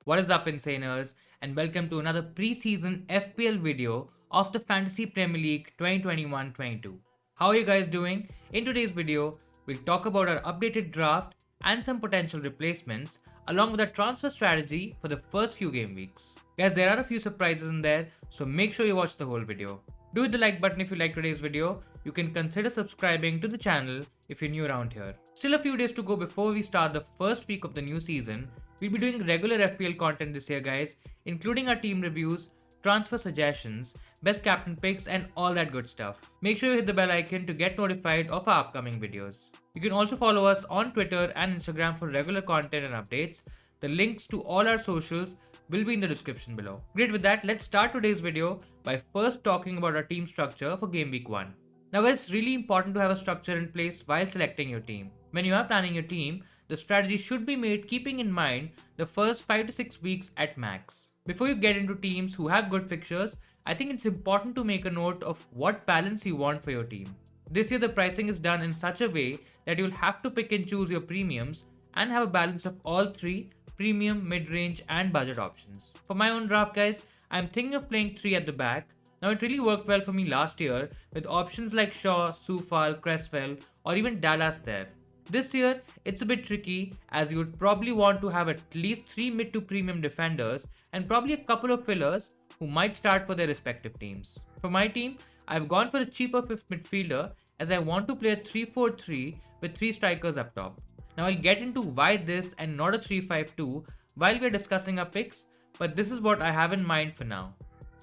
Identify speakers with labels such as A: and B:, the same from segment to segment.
A: What is up, Insaners, and welcome to another pre-season FPL video of the Fantasy Premier League 2021-22. How are you guys doing? In today's video, we'll talk about our updated draft and some potential replacements, along with our transfer strategy for the first few game weeks. Guys, there are a few surprises in there, so make sure you watch the whole video. Do hit the like button if you like today's video. You can consider subscribing to the channel if you're new around here. Still a few days to go before we start the first week of the new season. We'll be doing regular FPL content this year, guys, including our team reviews, transfer suggestions, best captain picks, and all that good stuff. Make sure you hit the bell icon to get notified of our upcoming videos. You can also follow us on Twitter and Instagram for regular content and updates. The links to all our socials will be in the description below. Great, with that, let's start today's video by first talking about our team structure for Game Week 1. Now guys, it's really important to have a structure in place while selecting your team. When you are planning your team, the strategy should be made keeping in mind the first 5 to 6 weeks at max. Before you get into teams who have good fixtures, I think it's important to make a note of what balance you want for your team. This year the pricing is done in such a way that you'll have to pick and choose your premiums and have a balance of all three: premium, mid-range and budget options. For my own draft, guys, I'm thinking of playing 3 at the back. Now it really worked well for me last year with options like Shaw, Soufal, Cresswell or even Dallas there. This year, it's a bit tricky as you would probably want to have at least 3 mid to premium defenders and probably a couple of fillers who might start for their respective teams. For my team, I've gone for a cheaper 5th midfielder as I want to play a 3-4-3 with 3 strikers up top. Now I'll get into why this and not a 3-5-2 while we're discussing our picks, but this is what I have in mind for now.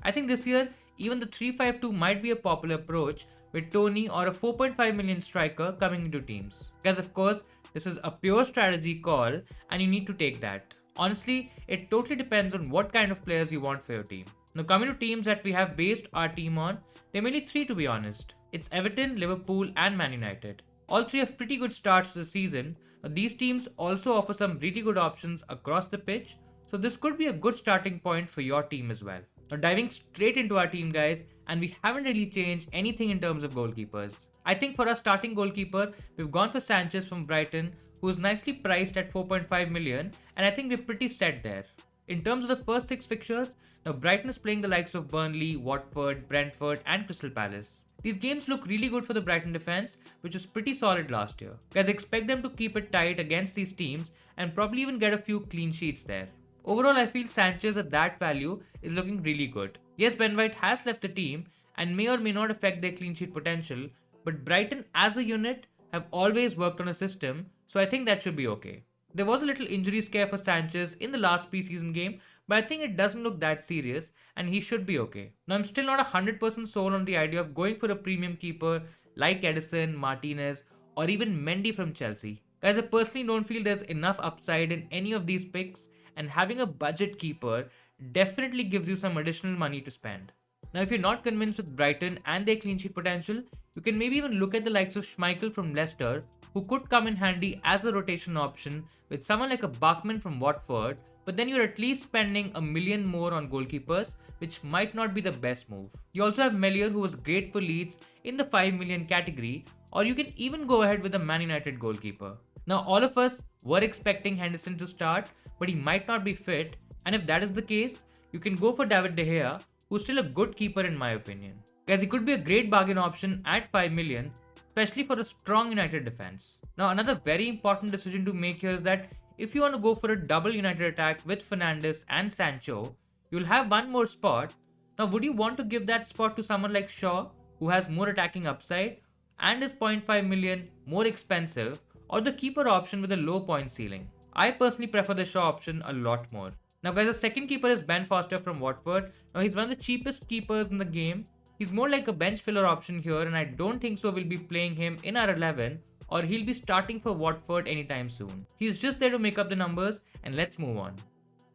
A: I think this year, even the 3-5-2 might be a popular approach with Tony or a 4.5 million striker coming into teams. Guys, of course, this is a pure strategy call and you need to take that. Honestly, it totally depends on what kind of players you want for your team. Now coming to teams that we have based our team on, there are mainly 3 to be honest. It's Everton, Liverpool and Man United. All 3 have pretty good starts to the season. Now, these teams also offer some really good options across the pitch, so this could be a good starting point for your team as well. Now diving straight into our team, guys, and we haven't really changed anything in terms of goalkeepers. I think for our starting goalkeeper, we've gone for Sanchez from Brighton, who is nicely priced at 4.5 million, and I think we're pretty set there. In terms of the first 6 fixtures, now Brighton is playing the likes of Burnley, Watford, Brentford and Crystal Palace. These games look really good for the Brighton defense, which was pretty solid last year. Guys, expect them to keep it tight against these teams and probably even get a few clean sheets there. Overall, I feel Sanchez at that value is looking really good. Yes, Ben White has left the team and may or may not affect their clean sheet potential, but Brighton as a unit have always worked on a system, so I think that should be okay. There was a little injury scare for Sanchez in the last preseason game, but I think it doesn't look that serious and he should be okay. Now I'm still not 100% sold on the idea of going for a premium keeper like Edison, Martinez or even Mendy from Chelsea. Guys, I personally don't feel there's enough upside in any of these picks, and having a budget keeper definitely gives you some additional money to spend. Now if you're not convinced with Brighton and their clean sheet potential, you can maybe even look at the likes of Schmeichel from Leicester, who could come in handy as a rotation option with someone like a Bachmann from Watford, but then you're at least spending $1 million more on goalkeepers, which might not be the best move. You also have Melier, who was great for Leeds in the 5 million category, or you can even go ahead with a Man United goalkeeper. Now all of us were expecting Henderson to start, but he might not be fit, and if that is the case, you can go for David De Gea, who's still a good keeper in my opinion. Guys, he could be a great bargain option at 5 million, especially for a strong United defense. Now another very important decision to make here is that if you want to go for a double United attack with Fernandes and Sancho, you'll have one more spot. Now would you want to give that spot to someone like Shaw, who has more attacking upside and is 0.5 million more expensive, or the keeper option with a low point ceiling? I personally prefer the Shaw option a lot more. Now guys, the second keeper is Ben Foster from Watford. Now he's one of the cheapest keepers in the game. He's more like a bench filler option here, and I don't think so we'll be playing him in our 11 or he'll be starting for Watford anytime soon. He's just there to make up the numbers, and let's move on.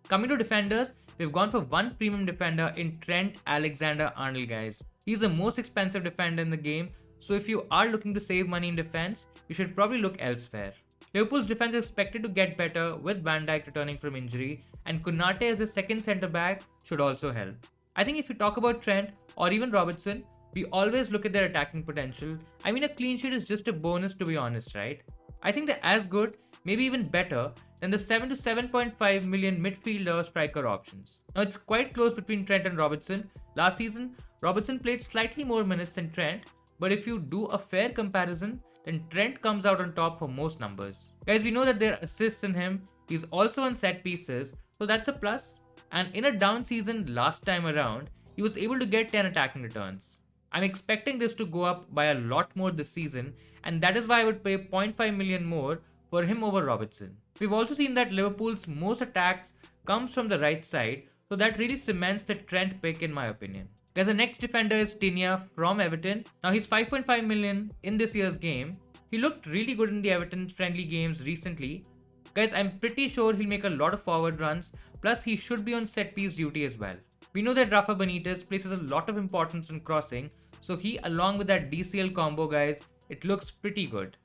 A: Coming to defenders, we've gone for one premium defender in Trent Alexander-Arnold, guys. He's the most expensive defender in the game, so if you are looking to save money in defense, you should probably look elsewhere. Liverpool's defense is expected to get better with Van Dijk returning from injury, and Konate as a second centre back should also help. I think if you talk about Trent or even Robertson, we always look at their attacking potential. I mean, a clean sheet is just a bonus to be honest, right? I think they're as good, maybe even better, than the 7 to 7.5 million midfielder striker options. Now it's quite close between Trent and Robertson. Last season, Robertson played slightly more minutes than Trent, but if you do a fair comparison, then Trent comes out on top for most numbers. Guys, we know that there are assists in him, he's also on set pieces, so that's a plus. And in a down season last time around, he was able to get 10 attacking returns. I'm expecting this to go up by a lot more this season, and that is why I would pay 0.5 million more for him over Robertson. We've also seen that Liverpool's most attacks comes from the right side, so that really cements the Trent pick in my opinion. Guys, the next defender is Tinia from Everton. Now he's 5.5 million in this year's game. He looked really good in the Everton friendly games recently. Guys, I'm pretty sure he'll make a lot of forward runs, plus he should be on set piece duty as well. We know that Rafa Benitez places a lot of importance in crossing, so he along with that DCL combo, guys, it looks pretty good.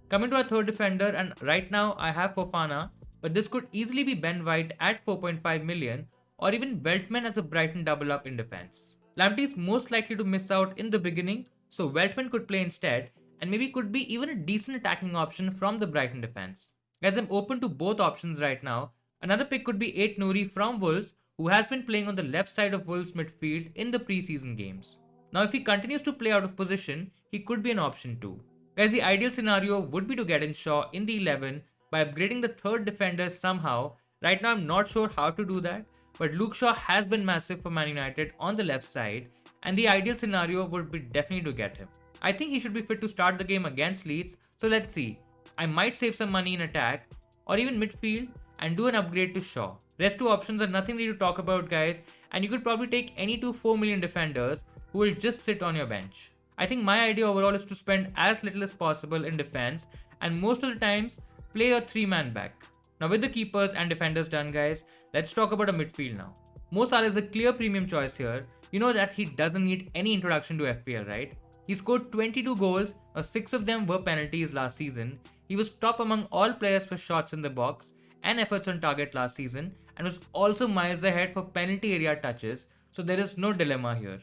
A: Coming to our third defender, and right now I have Fofana, but this could easily be Ben White at 4.5 million or even Veltman as a Brighton double up in defense. Lamptey is most likely to miss out in the beginning, so Veltman could play instead and maybe could be even a decent attacking option from the Brighton defense. Guys, I'm open to both options right now. Another pick could be Ait Nouri from Wolves, who has been playing on the left side of Wolves midfield in the preseason games. Now if he continues to play out of position, he could be an option too. Guys, the ideal scenario would be to get in Shaw in the 11 by upgrading the third defender somehow. Right now I'm not sure how to do that, but Luke Shaw has been massive for Man United on the left side, and the ideal scenario would be definitely to get him. I think he should be fit to start the game against Leeds, so let's see. I might save some money in attack or even midfield and do an upgrade to Shaw. Rest two options are nothing really to talk about, guys, and you could probably take any two 4 million defenders who will just sit on your bench. I think my idea overall is to spend as little as possible in defense and most of the times play a 3-man back. Now with the keepers and defenders done, guys, let's talk about a midfield now. Mo Salah is the clear premium choice here. You know that he doesn't need any introduction to FPL, right? He scored 22 goals, 6 of them were penalties last season. He was top among all players for shots in the box and efforts on target last season, and was also miles ahead for penalty area touches, so there is no dilemma here.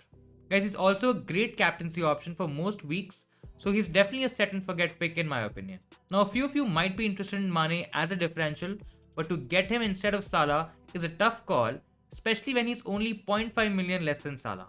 A: Guys, he's also a great captaincy option for most weeks, so he's definitely a set and forget pick in my opinion. Now a few of you might be interested in Mane as a differential, but to get him instead of Salah is a tough call, especially when he's only 0.5 million less than Salah.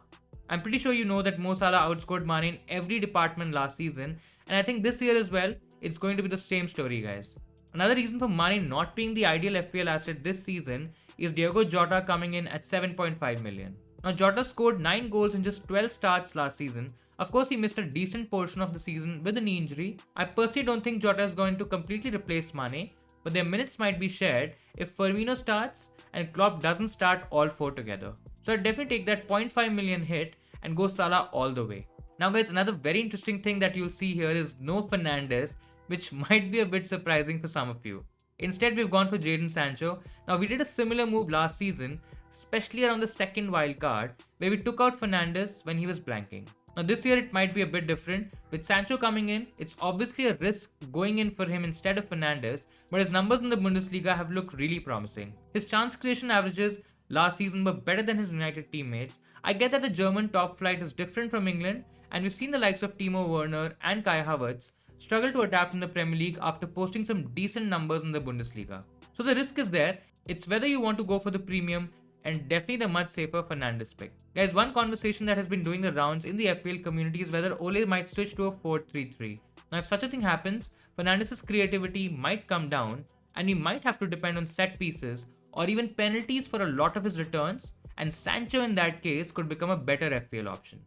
A: I'm pretty sure you know that Mo Salah outscored Mane in every department last season, and I think this year as well, it's going to be the same story, guys. Another reason for Mane not being the ideal FPL asset this season is Diogo Jota coming in at 7.5 million. Now Jota scored 9 goals in just 12 starts last season. Of course, he missed a decent portion of the season with a knee injury. I personally don't think Jota is going to completely replace Mane, but their minutes might be shared if Firmino starts and Klopp doesn't start all 4 together. So I'd definitely take that 0.5 million hit and go Salah all the way. Now guys, another very interesting thing that you'll see here is no Fernandes, which might be a bit surprising for some of you. Instead, we've gone for Jadon Sancho. Now we did a similar move last season, especially around the second wild card, where we took out Fernandes when he was blanking. Now this year it might be a bit different. With Sancho coming in, it's obviously a risk going in for him instead of Fernandes, but his numbers in the Bundesliga have looked really promising. His chance creation averages last season were better than his United teammates. I get that the German top flight is different from England, and we've seen the likes of Timo Werner and Kai Havertz struggle to adapt in the Premier League after posting some decent numbers in the Bundesliga. So the risk is there. It's whether you want to go for the premium and definitely the much safer Fernandes pick. Guys, one conversation that has been doing the rounds in the FPL community is whether Ole might switch to a 4-3-3. Now if such a thing happens, Fernandes' creativity might come down and he might have to depend on set pieces or even penalties for a lot of his returns, and Sancho in that case could become a better FPL option.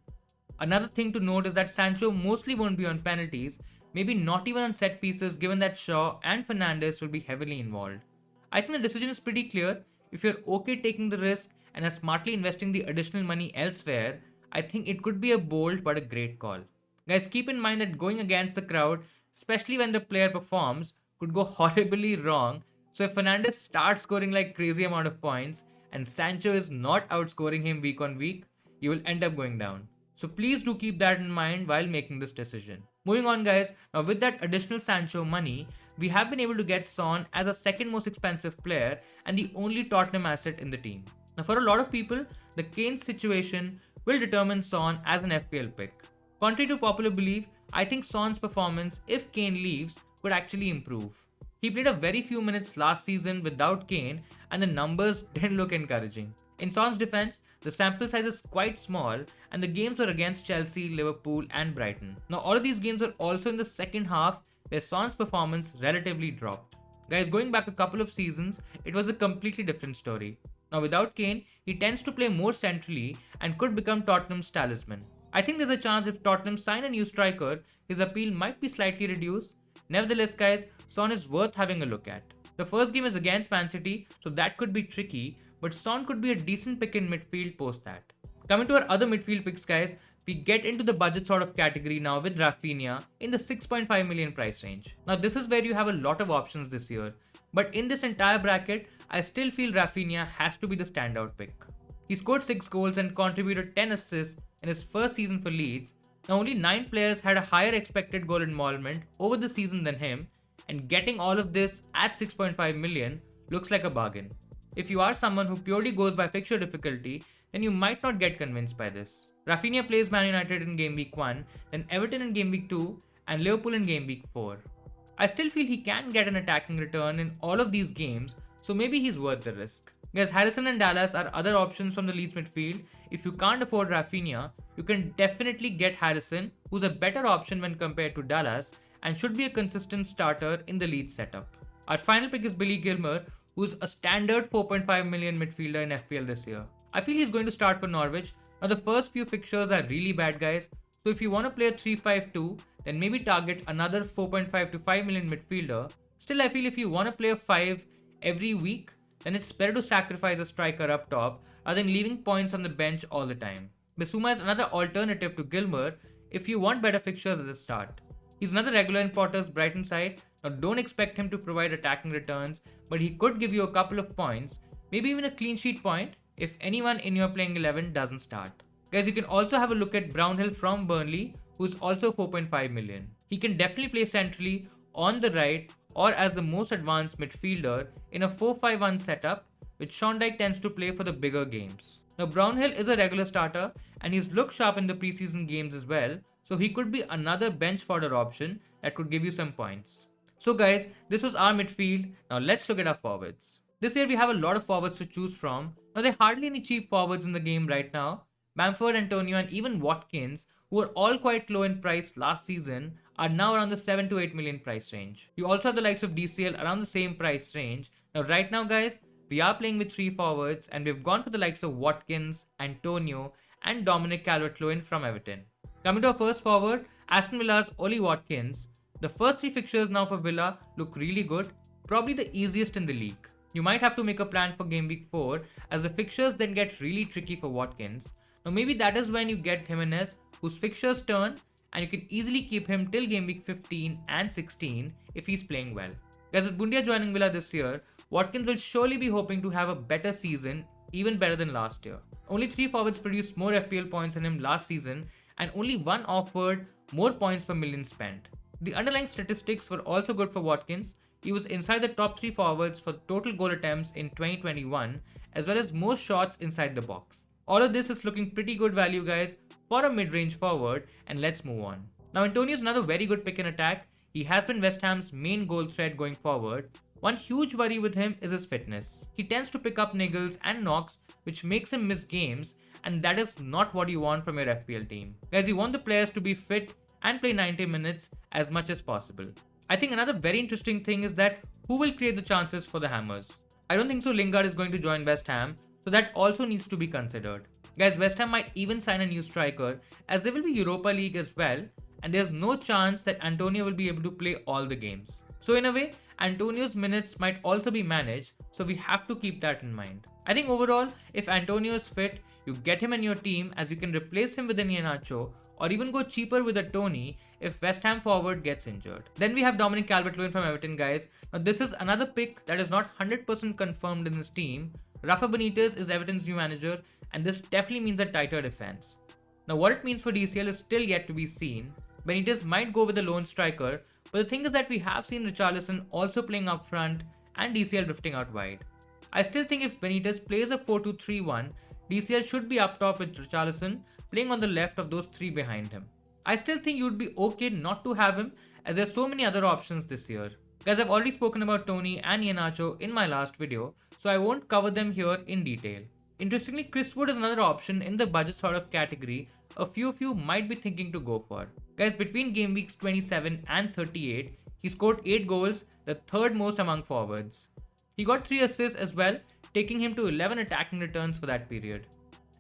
A: Another thing to note is that Sancho mostly won't be on penalties, maybe not even on set pieces, given that Shaw and Fernandes will be heavily involved. I think the decision is pretty clear. If you're okay taking the risk and are smartly investing the additional money elsewhere, I think it could be a bold but a great call. Guys, keep in mind that going against the crowd, especially when the player performs, could go horribly wrong. So if Fernandes starts scoring like crazy amount of points and Sancho is not outscoring him week on week, you will end up going down. So please do keep that in mind while making this decision. Moving on, guys, now with that additional Sancho money, we have been able to get Son as a second most expensive player and the only Tottenham asset in the team. Now for a lot of people, the Kane situation will determine Son as an FPL pick. Contrary to popular belief, I think Son's performance, if Kane leaves, could actually improve. He played a very few minutes last season without Kane, and the numbers didn't look encouraging. In Son's defense, the sample size is quite small, and the games were against Chelsea, Liverpool, and Brighton. Now, all of these games are also in the second half, where Son's performance relatively dropped. Guys, going back a couple of seasons, it was a completely different story. Now, without Kane, he tends to play more centrally and could become Tottenham's talisman. I think there's a chance if Tottenham sign a new striker, his appeal might be slightly reduced. Nevertheless, guys, Son is worth having a look at. The first game is against Man City, so that could be tricky, but Son could be a decent pick in midfield post that. Coming to our other midfield picks, guys, we get into the budget sort of category now with Rafinha in the 6.5 million price range. Now, this is where you have a lot of options this year, but in this entire bracket, I still feel Rafinha has to be the standout pick. He scored 6 goals and contributed 10 assists in his first season for Leeds. Now, only 9 players had a higher expected goal involvement over the season than him, and getting all of this at 6.5 million looks like a bargain. If you are someone who purely goes by fixture difficulty, then you might not get convinced by this. Rafinha plays Man United in Game Week 1, then Everton in Game Week 2, and Liverpool in Game Week 4. I still feel he can get an attacking return in all of these games, so maybe he's worth the risk. Guys, Harrison and Dallas are other options from the Leeds midfield. If you can't afford Rafinha, you can definitely get Harrison, who's a better option when compared to Dallas, and should be a consistent starter in the Leeds setup. Our final pick is Billy Gilmour, who's a standard 4.5 million midfielder in FPL this year. I feel he's going to start for Norwich. Now, the first few fixtures are really bad, guys, so if you want to play a 3-5-2, then maybe target another 4.5 to 5 million midfielder. Still, I feel if you want to play a 5 every week, then it's better to sacrifice a striker up top rather than leaving points on the bench all the time. Bissouma is another alternative to Gilmour if you want better fixtures at the start. He's another regular in Potter's Brighton side. Now, don't expect him to provide attacking returns, but he could give you a couple of points, maybe even a clean sheet point if anyone in your playing 11 doesn't start. Guys, you can also have a look at Brownhill from Burnley, who's also 4.5 million. He can definitely play centrally, on the right, or as the most advanced midfielder in a 4-5-1 setup, which Sean Dyche tends to play for the bigger games. Now, Brownhill is a regular starter, and he's looked sharp in the preseason games as well, so he could be another bench fodder option that could give you some points. So guys, this was our midfield. Now let's look at our forwards. This year we have a lot of forwards to choose from. Now there are hardly any cheap forwards in the game right now. Bamford, Antonio, and even Watkins, who were all quite low in price last season, are now around the 7 to 8 million price range. You also have the likes of DCL around the same price range. Now right now, guys, we are playing with 3 forwards, and we've gone for the likes of Watkins, Antonio, and Dominic Calvert-Lewin from Everton. Coming to our first forward, Aston Villa's Ollie Watkins. The first 3 fixtures now for Villa look really good, probably the easiest in the league. You might have to make a plan for Game Week 4 as the fixtures then get really tricky for Watkins. Now maybe that is when you get Jimenez, whose fixtures turn, and you can easily keep him till Game Week 15 and 16 if he's playing well. Guys, with Bundia joining Villa this year, Watkins will surely be hoping to have a better season, even better than last year. Only 3 forwards produced more FPL points than him last season, and only 1 offered more points per million spent. The underlying statistics were also good for Watkins. He was inside the top 3 forwards for total goal attempts in 2021, as well as most shots inside the box. All of this is looking pretty good value, guys, for a mid-range forward, and let's move on. Now, Antonio is another very good pick in attack. He has been West Ham's main goal threat going forward. One huge worry with him is his fitness. He tends to pick up niggles and knocks, which makes him miss games, and that is not what you want from your FPL team. Guys, you want the players to be fit and play 90 minutes as much as possible. I think another very interesting thing is that who will create the chances for the Hammers? I don't think so Lingard is going to join West Ham, so that also needs to be considered. Guys, West Ham might even sign a new striker, as there will be Europa League as well, and there's no chance that Antonio will be able to play all the games. So in a way, Antonio's minutes might also be managed, so we have to keep that in mind. I think overall, if Antonio is fit, you get him in your team as you can replace him with an Iheanacho, or even go cheaper with a Tony if West Ham forward gets injured. Then we have Dominic Calvert-Lewin from Everton, guys. Now this is another pick that is not 100% confirmed in his team. Rafa Benitez is Everton's new manager, and this definitely means a tighter defense. Now what it means for DCL is still yet to be seen. Benitez might go with a lone striker, but the thing is that we have seen Richarlison also playing up front and DCL drifting out wide. I still think if Benitez plays a 4-2-3-1, DCL should be up top with Richarlison playing on the left of those 3 behind him. I still think you'd be okay not to have him as there's so many other options this year. Guys, I've already spoken about Tony and Iheanacho in my last video, so I won't cover them here in detail. Interestingly, Chris Wood is another option in the budget sort of category a few of you might be thinking to go for. Guys, between game weeks 27 and 38, he scored 8 goals, the third most among forwards. He got 3 assists as well, taking him to 11 attacking returns for that period.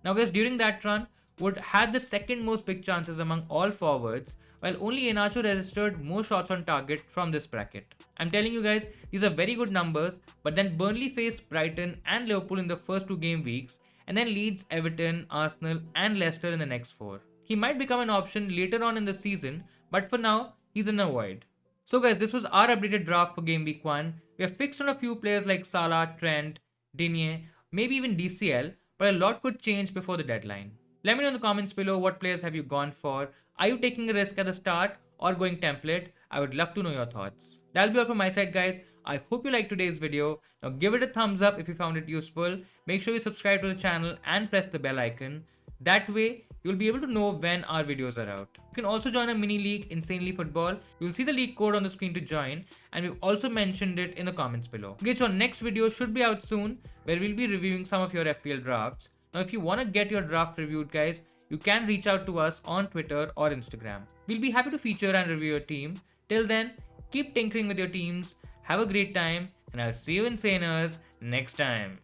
A: Now guys, during that run, Wood had the second most big chances among all forwards, while only Iheanacho registered more shots on target from this bracket. I'm telling you guys, these are very good numbers, but then Burnley faced Brighton and Liverpool in the first 2 game weeks, and then Leeds, Everton, Arsenal and Leicester in the next 4. He might become an option later on in the season, but for now, he's in a void. So guys, this was our updated draft for game week 1. We have fixed on a few players like Salah, Trent, Digne, maybe even DCL, but a lot could change before the deadline. Let me know in the comments below what players have you gone for. Are you taking a risk at the start or going template? I would love to know your thoughts. That'll be all from my side guys. I hope you liked today's video. Now give it a thumbs up if you found it useful. Make sure you subscribe to the channel and press the bell icon. That way, you'll be able to know when our videos are out. You can also join a mini league, Insanely Football. You'll see the league code on the screen to join, and we've also mentioned it in the comments below. Okay, so our next video should be out soon, where we'll be reviewing some of your FPL drafts. Now, if you want to get your draft reviewed, guys, you can reach out to us on Twitter or Instagram. We'll be happy to feature and review your team. Till then, keep tinkering with your teams, have a great time, and I'll see you Insaners next time.